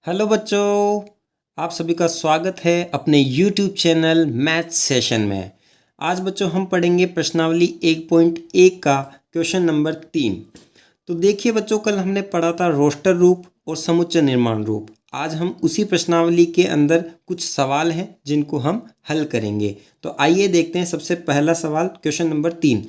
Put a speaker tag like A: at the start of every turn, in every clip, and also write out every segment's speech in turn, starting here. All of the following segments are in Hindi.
A: हेलो बच्चों, आप सभी का स्वागत है अपने YouTube चैनल मैथ सेशन में। आज बच्चों हम पढ़ेंगे प्रश्नावली 1.1 का क्वेश्चन नंबर 3। तो देखिए बच्चों, कल हमने पढ़ा था रोस्टर रूप और समुच्चय निर्माण रूप। आज हम उसी प्रश्नावली के अंदर कुछ सवाल हैं जिनको हम हल करेंगे। तो आइए देखते हैं। सबसे पहला सवाल क्वेश्चन नंबर 3,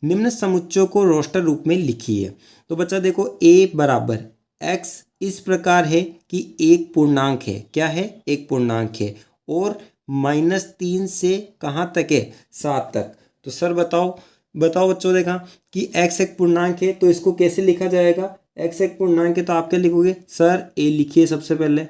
A: निम्न समुच्चयों को रोस्टर रूप में लिखिए। तो बच्चा देखो, a बराबर x इस प्रकार है कि एक पूर्णांक है। क्या है? एक पूर्णांक है। और -3 से कहाँ तक है? 7 तक। तो सर बताओ बताओ बच्चों, देखा कि x एक पूर्णांक है तो इसको कैसे लिखा जाएगा? x एक पूर्णांक है तो आप क्या लिखोगे? सर a लिखिए। सबसे पहले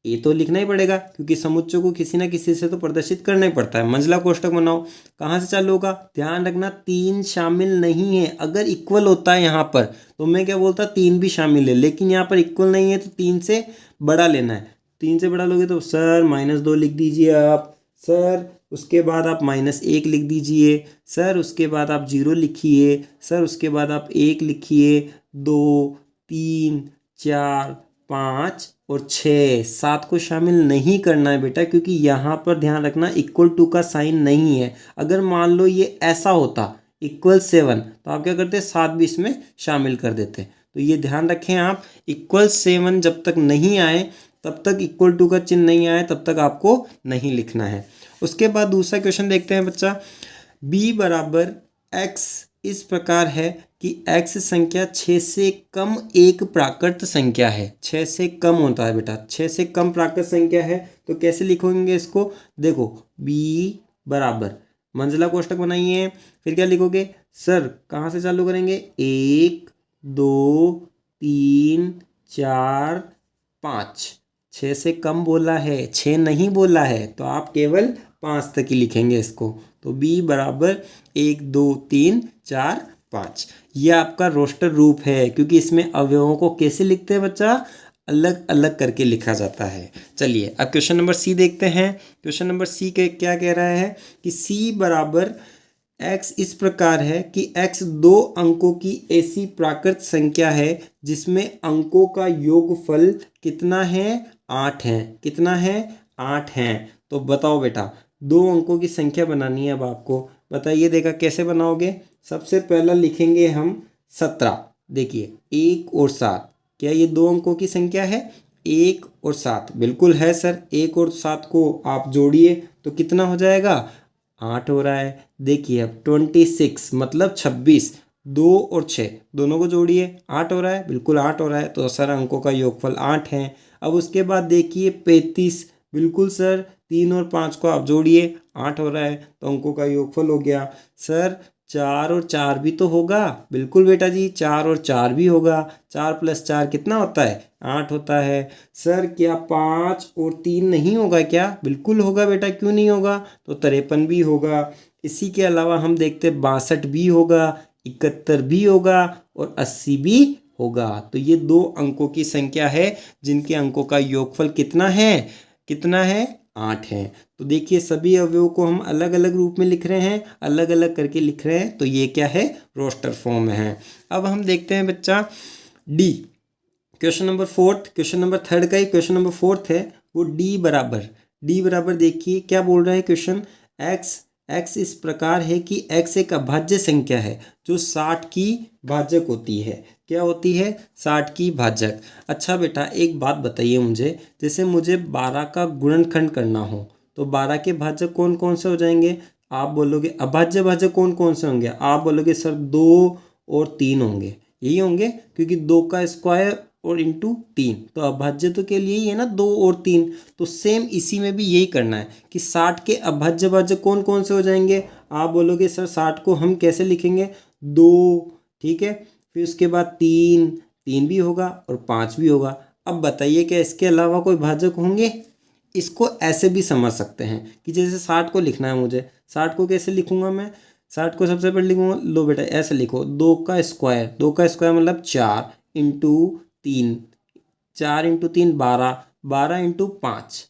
A: a तो लिखना ही पड़ेगा क्योंकि समुच्चय को किसी ना किसी से तो प्रदर्शित करना ही पड़ता है। मंझला कोष्ठक बनाओ। कहाँ से चालू होगा? ध्यान रखना 3 शामिल नहीं है। अगर इक्वल होता है यहाँ पर तो मैं क्या बोलता, 3 भी शामिल है, लेकिन यहाँ पर इक्वल नहीं है तो 3 से बड़ा लेना है। 3 से बड़ा लोगे तो सर -2 लिख दीजिए आप। सर उसके बाद आप -1 लिख दीजिए। सर उसके बाद आप 0 लिखिए। सर उसके बाद आप 1 लिखिए। 2 3 4 5 और 6 7 को शामिल नहीं करना है बेटा, क्योंकि यहाँ पर ध्यान रखना इक्वल टू का साइन नहीं है। अगर मान लो ये ऐसा होता =7 तो आप क्या करते? 7 भी इसमें शामिल कर देते। तो ये ध्यान रखें आप, =7 जब तक नहीं आए तब तक, इक्वल टू का चिन्ह नहीं आए तब तक आपको नहीं लिखना है। उसके बाद दूसरा क्वेश्चन देखते हैं बच्चा। b बराबर x इस प्रकार है कि x संख्या 6 से कम एक प्राकृत संख्या है। 6 से कम होता है बेटा, 6 से कम प्राकृत संख्या है। तो कैसे लिखोगे इसको? देखो, b बराबर मंझला कोष्ठक बनाइए। फिर क्या लिखोगे? सर कहाँ से चालू करेंगे? 1 2 3 4 5। 6 से कम बोला है, 6 नहीं बोला है, तो आप केवल 5 तक ही लिखेंगे इसको। तो b बराबर 1 2 3 4 5। ये आपका रोस्टर रूप है, क्योंकि इसमें अवयवों को कैसे लिखते हैं बच्चा? अलग अलग करके लिखा जाता है। चलिए अब क्वेश्चन नंबर सी देखते हैं। क्वेश्चन नंबर सी के क्या कह रहा है कि c बराबर x इस प्रकार है कि x 2 अंकों की ऐसी प्राकृत संख्या है जिसमें अंकों का योगफल कितना है? 8 है। कितना है? 8 है। तो बताओ बेटा, 2 अंकों की संख्या बनानी है। अब आपको बताइए, देखा कैसे बनाओगे? सबसे पहला लिखेंगे हम 17। देखिए 1 और 7, क्या ये 2 अंकों की संख्या है? 1 और 7 बिल्कुल है सर। 1 और 7 को आप जोड़िए तो कितना हो जाएगा? 8 हो रहा है। देखिए अब 26 मतलब 26, 2 और 6 दोनों को जोड़िए, 8 हो रहा है। बिल्कुल 8 हो रहा है। तो सर अंकों का योगफल 8 है। अब उसके बाद देखिए 35, बिल्कुल सर 3 और 5 को आप जोड़िए, 8 हो रहा है। तो अंकों का योगफल हो गया। सर 4 और 4 भी तो होगा। बिल्कुल बेटा जी, 4 और 4 भी होगा। 4 + 4 कितना होता है? 8 होता है। सर क्या 5 और 3 नहीं होगा क्या? बिल्कुल होगा बेटा, क्यों नहीं होगा? तो 53 भी होगा। इसी के अलावा हम देखते 62 भी होगा, 71 भी होगा और 80 भी होगा। तो ये 2 अंकों की संख्या है जिनके अंकों का योगफल कितना है? कितना है? 8 है। तो देखिए सभी अवयवों को हम अलग अलग रूप में लिख रहे हैं, अलग अलग करके लिख रहे हैं। तो ये क्या है? रोस्टर फॉर्म में है। अब हम देखते हैं बच्चा D, question number 4, question number 3 का ही क्वेश्चन नंबर 4 है वो। डी बराबर देखिए क्या बोल रहा है क्वेश्चन। एक्स इस प्रकार है कि x एक अभाज्य संख्या है जो 60 की भाजक होती है। क्या होती है? 60 की भाजक। अच्छा बेटा एक बात बताइए मुझे, जैसे मुझे 12 का गुणनखंड करना हो तो 12 के भाजक कौन कौन से हो जाएंगे? आप बोलोगे अभाज्य भाजक कौन कौन से होंगे? आप बोलोगे सर 2 और 3 होंगे। यही होंगे क्योंकि 2 का स्क्वायर और इंटू 3, तो अभाज्य तो के लिए ही है ना 2 और 3। तो सेम इसी में भी यही करना है कि 60 के अभाज्य भाजक कौन कौन से हो जाएंगे? आप बोलोगे सर 60 को हम कैसे लिखेंगे? 2, ठीक है। फिर उसके बाद 3 भी होगा और 5 भी होगा। अब बताइए क्या इसके अलावा कोई भाजक होंगे? इसको ऐसे भी समझ सकते हैं कि जैसे 60 को लिखना है मुझे, 60 को कैसे लिखूंगा मैं? 60 को सबसे पहले लिखूंगा, लो बेटा ऐसे लिखो, 2 का स्क्वायर, 2 का स्क्वायर मतलब 4 इंटू 3, 4 इंटू 3 12, 12 इंटू 5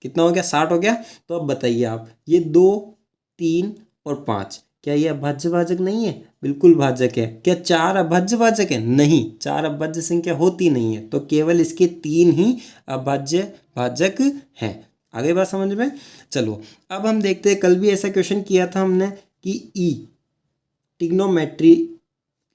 A: कितना हो गया? 60 हो गया। तो अब बताइए आप, ये 2 3 और 5 क्या ये अभाज्य भाजक नहीं है? बिल्कुल भाजक है। क्या 4 अभाज्य भाजक है? नहीं, 4 अभाज्य संख्या होती नहीं है, तो केवल इसके 3 ही अभाज्य भाजक हैं। आगे बात समझ में? चलो अब हम देखते हैं, कल भी ऐसा क्वेश्चन किया था हमने कि ई ट्रिग्नोमेट्री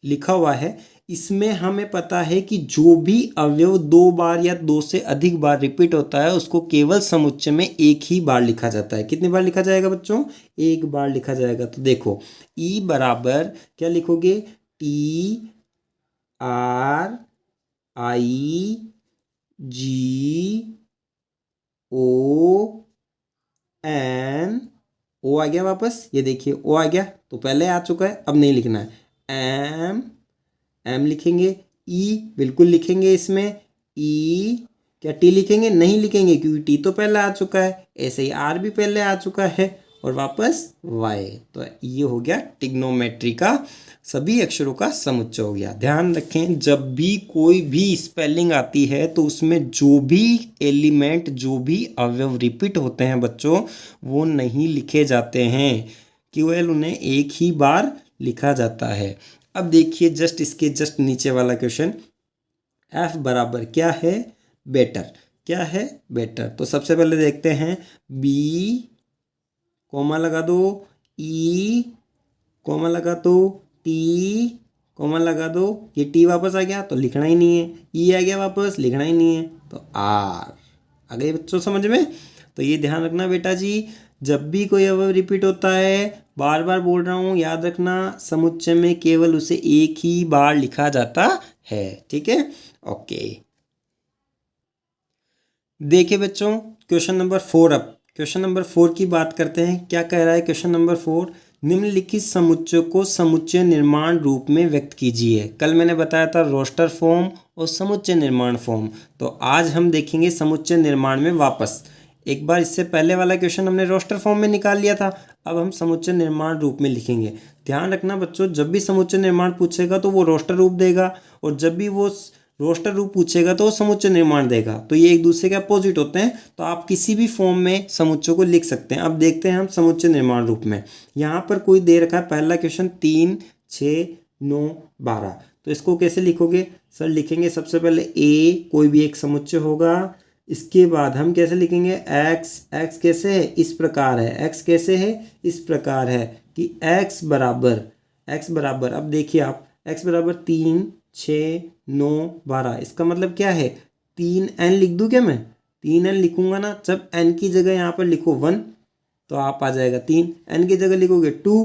A: लिखा हुआ है, इसमें हमें पता है कि जो भी अवयव 2 बार या 2 से अधिक बार रिपीट होता है उसको केवल समुच्चय में एक ही बार लिखा जाता है। कितनी बार लिखा जाएगा बच्चों? एक बार लिखा जाएगा। तो देखो ई बराबर क्या लिखोगे? T R I G O N, O आ गया वापस, ये देखिए ओ आ गया, तो पहले आ चुका है, अब नहीं लिखना है। एम लिखेंगे, ई बिल्कुल लिखेंगे इसमें, ई क्या टी लिखेंगे? नहीं लिखेंगे क्योंकि टी तो पहले आ चुका है, ऐसे ही आर भी पहले आ चुका है, और वापस वाई। तो ये हो गया ट्रिग्नोमेट्री का सभी अक्षरों का समुच्चय हो गया। ध्यान रखें, जब भी कोई भी स्पेलिंग आती है तो उसमें जो भी एलिमेंट, जो भी अवयव रिपीट होते हैं बच्चों, वो नहीं लिखे जाते हैं, केवल उन्हें एक ही बार लिखा जाता है। अब देखिए जस्ट इसके जस्ट नीचे वाला क्वेश्चन, एफ बराबर क्या है? बेटर। क्या है? बेटर। तो सबसे पहले देखते हैं, बी कोमा लगा दो, ई कोमा लगा दो, टी कोमा लगा दो, ये टी वापस आ गया तो लिखना ही नहीं है, ई आ गया वापस, लिखना ही नहीं है, तो आर आ गए बच्चों समझ में? तो ये ध्यान रखना बेटा जी, जब भी कोई अवयव रिपीट होता है, बार बार बोल रहा हूँ, याद रखना, समुच्चय में केवल उसे एक ही बार लिखा जाता है। ठीक है, ओके। देखिए बच्चों क्वेश्चन नंबर 4, अब क्वेश्चन नंबर 4 की बात करते हैं। क्या कह रहा है क्वेश्चन नंबर 4? निम्नलिखित समुच्चय को समुच्चय निर्माण रूप में व्यक्त कीजिए। कल मैंने बताया था रोस्टर फॉर्म और समुच्चय निर्माण फॉर्म, तो आज हम देखेंगे समुच्चय निर्माण में वापस। एक बार इससे पहले वाला क्वेश्चन हमने रोस्टर फॉर्म में निकाल लिया था, अब हम समुच्चय निर्माण रूप में लिखेंगे। ध्यान रखना बच्चों, जब भी समुच्चय निर्माण पूछेगा तो वो रोस्टर रूप देगा, और जब भी वो रोस्टर रूप पूछेगा तो वो समुच्चय निर्माण देगा, तो ये एक दूसरे के अपोजिट होते हैं। तो आप किसी भी फॉर्म में समुच्चय को लिख सकते हैं। अब देखते हैं हम समुच्चय निर्माण रूप में। यहाँ पर कोई दे रखा है, पहला क्वेश्चन 3, 6, 9, 12, तो इसको कैसे लिखोगे? सर लिखेंगे सबसे पहले ए, कोई भी एक समुच्चय होगा, इसके बाद हम कैसे लिखेंगे? एक्स। एक्स कैसे है? इस प्रकार है। एक्स कैसे है? इस प्रकार है कि एक्स बराबर, अब देखिए आप, एक्स बराबर 3, 6, 9, 12, इसका मतलब क्या है? 3n लिख दूँ क्या मैं? 3n लिखूंगा ना, जब n की जगह यहाँ पर लिखो 1 तो आप आ जाएगा 3, n की जगह लिखोगे 2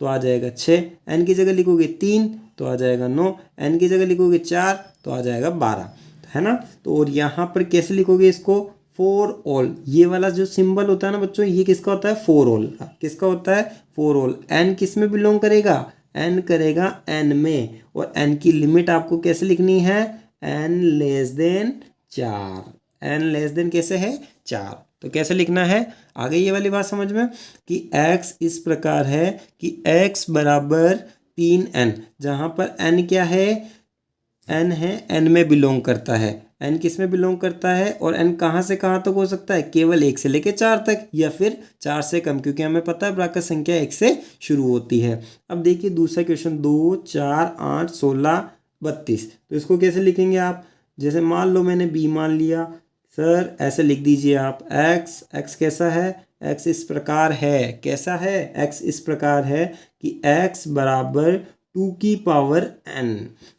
A: तो आ जाएगा 6, n की जगह लिखोगे 3 तो आ जाएगा 9, n की जगह लिखोगे 4 तो आ जाएगा 12, है ना? तो और यहाँ पर कैसे लिखोगे इसको? फॉर ऑल, ये वाला जो सिंबल होता है ना बच्चों, ये किसका होता है? फॉर ऑल का। किसका होता है? For all. n किस में बिलोंग करेगा? n करेगा n में, और n की लिमिट आपको कैसे लिखनी है? n less than 4। n less than कैसे है? 4। तो कैसे लिखना है? आ गई ये वाली बात समझ में कि x इस प्रकार है कि x बराबर 3n, जहाँ पर n क्या है? n है, n में बिलोंग करता है। n किस में बिलोंग करता है? और n कहाँ से कहाँ तक हो सकता है? केवल 1 से लेके 4 तक, या फिर 4 से कम, क्योंकि हमें पता है प्राकृत संख्या 1 से शुरू होती है। अब देखिए दूसरा क्वेश्चन, 2, 4, 8, 16, 32, तो इसको कैसे लिखेंगे आप? जैसे मान लो मैंने b मान लिया, सर ऐसे लिख दीजिए आप, x कैसा है? x इस प्रकार है। कैसा है? x इस प्रकार है कि x बराबर 2 की पावर n।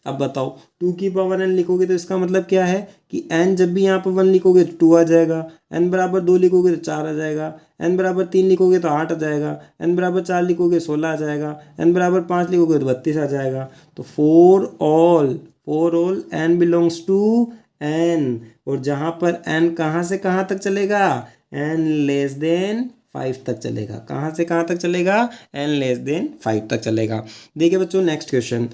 A: अब बताओ 2 की पावर n लिखोगे तो इसका मतलब क्या है कि n जब भी यहाँ पर 1 लिखोगे तो 2 आ जाएगा, n बराबर 2 लिखोगे तो 4 आ जाएगा, n बराबर 3 लिखोगे तो 8 आ जाएगा, n बराबर 4 लिखोगे 16 आ जाएगा, n बराबर 5 लिखोगे तो 32 आ जाएगा। तो for all n belongs to n, और जहाँ पर n कहाँ से कहाँ तक चलेगा? n लेस देन 5 तक चलेगा। कहाँ से कहाँ तक चलेगा? n लेस देन 5 तक चलेगा। देखिए बच्चों नेक्स्ट क्वेश्चन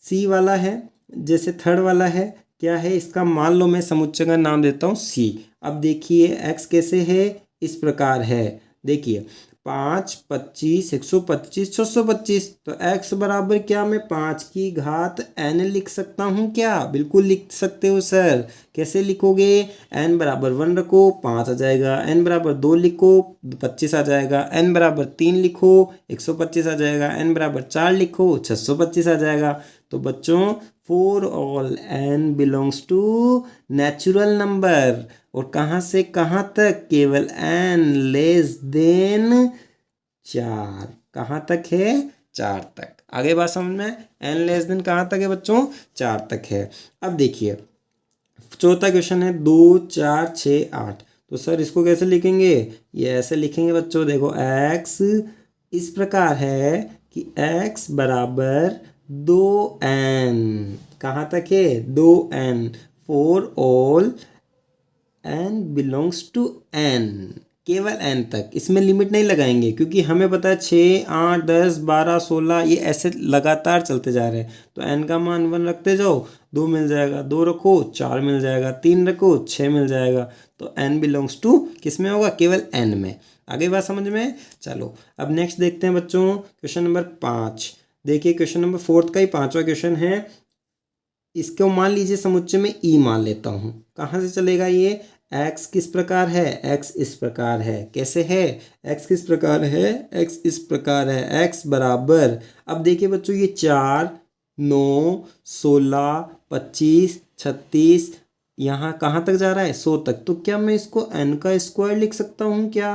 A: सी वाला है, जैसे थर्ड वाला है, क्या है इसका? मान लो मैं समुच्चय का नाम देता हूँ सी। अब देखिए x कैसे है? इस प्रकार है। देखिए 5, 25, 125, 625। तो x बराबर क्या मैं 5 की घात n लिख सकता हूँ क्या? बिल्कुल लिख सकते हो सर। कैसे लिखोगे? n बराबर 1 रखो 5 आ जाएगा, n बराबर 2 लिखो 25 आ जाएगा, n बराबर 3 लिखो 125 आ जाएगा, n बराबर 4 लिखो 625 आ जाएगा। तो बच्चों for all n belongs to natural number, और कहाँ से कहाँ तक? केवल n लेस देन 4। कहाँ तक है? 4 तक। आगे बात समझ में? n लेस देन कहाँ तक है बच्चों? 4 तक है। अब देखिए चौथा क्वेश्चन है 2, 4, 6, 8। तो सर इसको कैसे लिखेंगे? ये ऐसे लिखेंगे बच्चों, देखो x इस प्रकार है कि x बराबर 2n। कहाँ तक है? 2n for all n belongs to n, केवल n तक। इसमें लिमिट नहीं लगाएंगे क्योंकि हमें पता है 6, 8, 10, 12, 16 ये ऐसे लगातार चलते जा रहे हैं। तो n का मान 1 रखते जाओ, 2 मिल जाएगा, 2 रखो 4 मिल जाएगा, 3 रखो 6 मिल जाएगा। तो n बिलोंग्स टू किस में होगा? केवल n में। आगे बात समझ में? चलो अब नेक्स्ट देखते हैं बच्चों क्वेश्चन नंबर 5। देखिए क्वेश्चन नंबर 4 का ही 5वां क्वेश्चन है। इसको मान लीजिए समुच्चय में ई मान लेता हूँ। कहाँ से चलेगा ये? x किस प्रकार है? x इस प्रकार है। कैसे है? x किस प्रकार है? x इस प्रकार है। x बराबर, अब देखिए बच्चों ये 4, 9, 16, 25, 36, यहाँ कहाँ तक जा रहा है? 100 तक। तो क्या मैं इसको n का स्क्वायर लिख सकता हूँ क्या?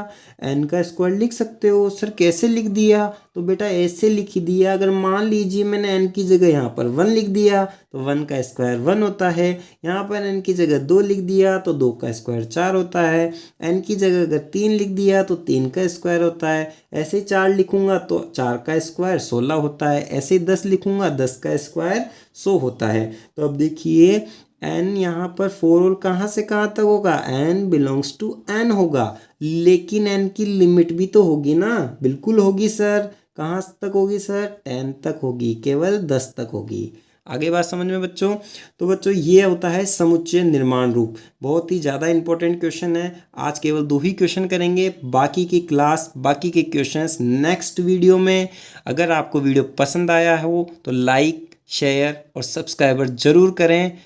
A: n का स्क्वायर लिख सकते हो सर। कैसे लिख दिया? तो बेटा ऐसे लिख दिया। अगर मान लीजिए मैंने n की जगह यहाँ पर 1 लिख दिया तो 1 का स्क्वायर 1 होता है। यहाँ पर n की जगह 2 लिख दिया तो 2 का स्क्वायर 4 होता है। n की जगह अगर 3 लिख दिया तो 3 का स्क्वायर होता है। ऐसे 4 लिखूंगा तो 4 का स्क्वायर 16 होता है। ऐसे 10 लिखूंगा 10 का स्क्वायर 100 होता है। तो अब देखिए n यहाँ पर फॉर ऑल कहाँ से कहाँ तक होगा? n बिलोंग्स टू n होगा, लेकिन n की लिमिट भी तो होगी ना? बिल्कुल होगी सर। कहाँ तक होगी सर? 10 तक होगी, केवल 10 तक होगी। आगे बात समझ में बच्चों? तो बच्चों ये होता है समुच्चय निर्माण रूप। बहुत ही ज़्यादा इंपॉर्टेंट क्वेश्चन है। आज केवल 2 ही क्वेश्चन करेंगे, बाकी की क्लास बाकी के क्वेश्चंस नेक्स्ट वीडियो में। अगर आपको वीडियो पसंद आया हो तो लाइक, शेयर और सब्सक्राइबर ज़रूर करें।